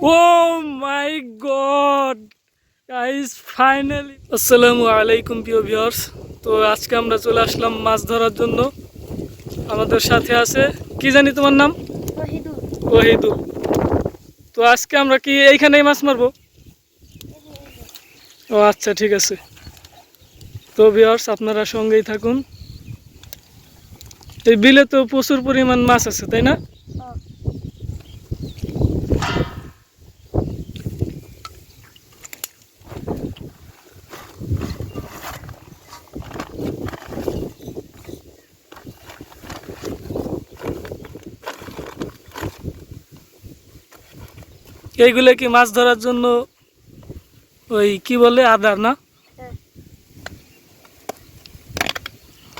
ও মাই god guys, finally আসসালামু আলাইকুম প্রিয় ভিউয়ার্স। তো আজকে আমরা চলে আসলাম মাছ ধরার জন্য। আমাদের সাথে আছে, কি জানি তোমার নাম? ওহিদুল। তো আজকে আমরা কি এইখানেই মাছ মারবো? ও আচ্ছা, ঠিক আছে। তো ভিউয়ার্স, আপনারা সঙ্গেই থাকুন। এই বিলে তো প্রচুর পরিমাণ মাছ আছে, তাই না? এইগুলো কি মাছ ধরার জন্য ওই কি বলে আদার না?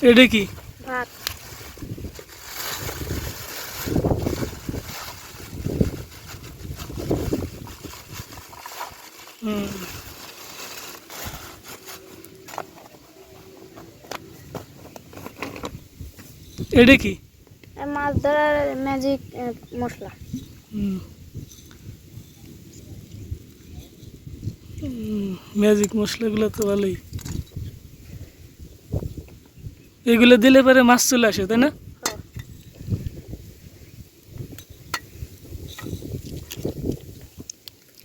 এটা কি? হুম, এটা কি? মাছ ধরার ম্যাজিক মশলা। ম্যাজিক মশলাগুলো তো ভালোই। এগুলো দিলে পরে মাছ চলে আসে, তাই না?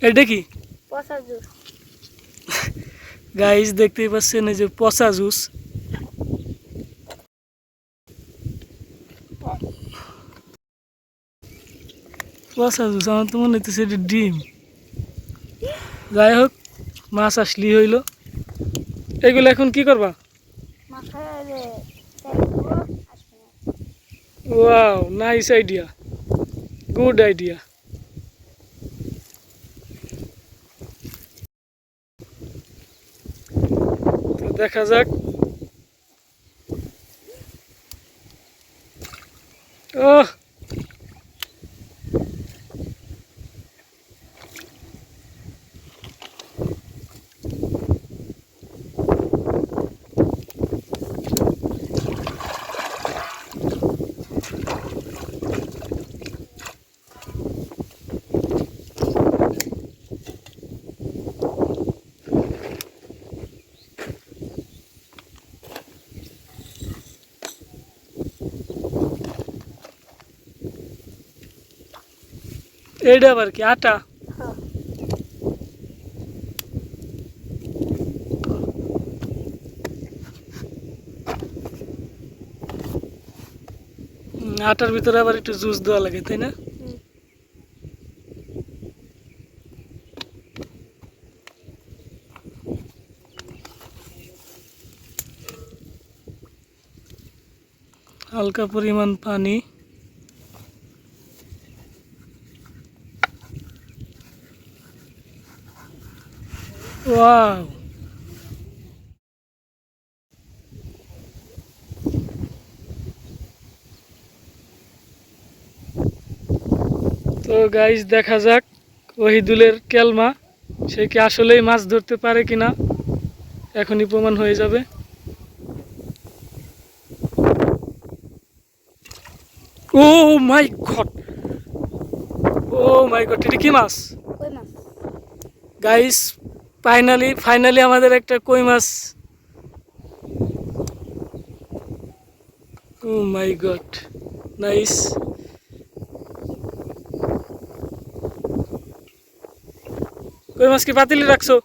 এটা কি? পচা জুস। গাইস, দেখতেই পাচ্ছেন এই যে পচা জুস। পচা জুস, আমার তো মনে হইতেছে এটা ডিম। যাই হোক, মাছ আসলেই হইলো। এগুলো এখন কি করবা? Wow, nice idea, good idea. তো দেখা যাক। ওহ, এইটা আবার কি? আটা? আটার ভিতরে আবার একটু জুস দেওয়া লাগে, তাই না? হালকা পরিমাণ পানি। ওয়াও, তো গাইস, দেখা যাক ওহিদুলের কেলমা, সে কি আসলেই মাছ ধরতে পারে কিনা এখনই প্রমাণ হয়ে যাবে। ও মাই গড, ও মাই গড, এটা কি মাছ? কই মাছ। গাইস, ফাইনালি আমাদের একটা কই মাছ। ও মাই গড, নাইস। কই মাছ কি পাতিলে রাখছো?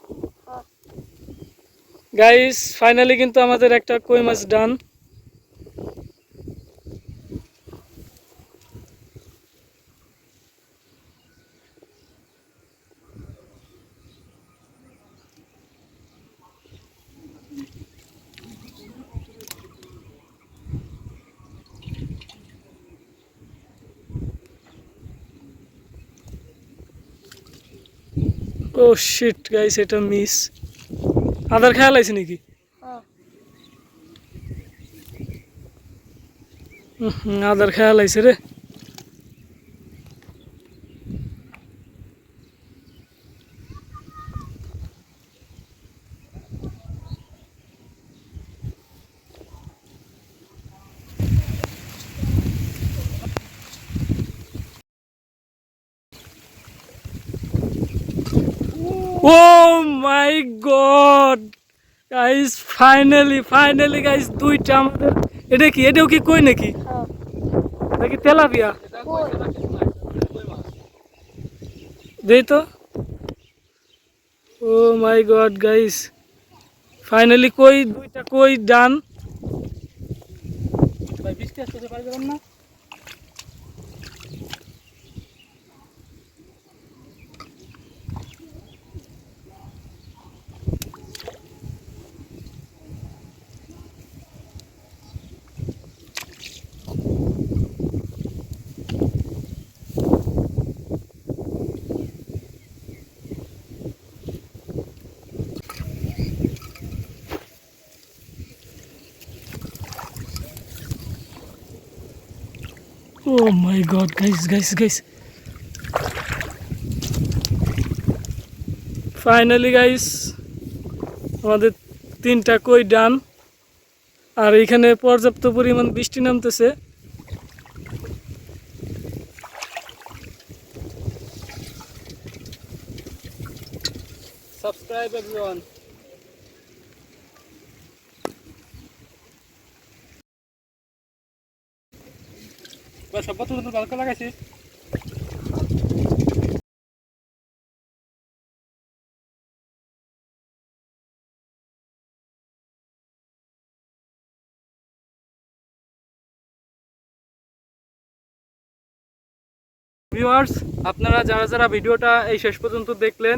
গাইস, ফাইনালি কিন্তু আমাদের একটা কই মাছ ডান। ও শিট গাইস, এটা মিস। আদার খেয়াল আছে নাকি? আদার খেয়াল আছে রে। ও মাই গড গাইস, ফাইনালি গাইস, দুইটা আমাদের। এটা কি, এটাও কি কই নাকি হ্যাঁ, নাকি তেলাপিয়া? কই। দেই তো। ও মাই গড গাইস, ফাইনালি কই, দুইটা কই ডান। ভাই বৃষ্টি আসতে পারি যাবেন না? ও মাই গড গাইস, ফাইনালি গাইস আমাদের তিনটা কই ডান। আর এখানে পর্যাপ্ত পরিমাণ বৃষ্টি নামতেছে। Subscribe everyone. সব তো ভালো করে লাগাইছিস। ভিউয়ার্স, আপনারা যারা যারা ভিডিওটা এই শেষ পর্যন্ত দেখলেন,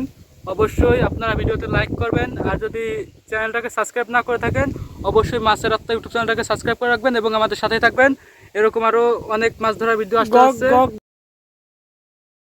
অবশ্যই আপনারা ভিডিওতে লাইক করবেন। আর যদি চ্যানেলটাকে সাবস্ক্রাইব না করে থাকেন, অবশ্যই মাছের আত্মা ইউটিউব চ্যানেলটাকে সাবস্ক্রাইব করে রাখবেন এবং আমাদের সাথেই থাকবেন। এরকম আরও অনেক মাছ ধরার ভিডিও আসতে আছে।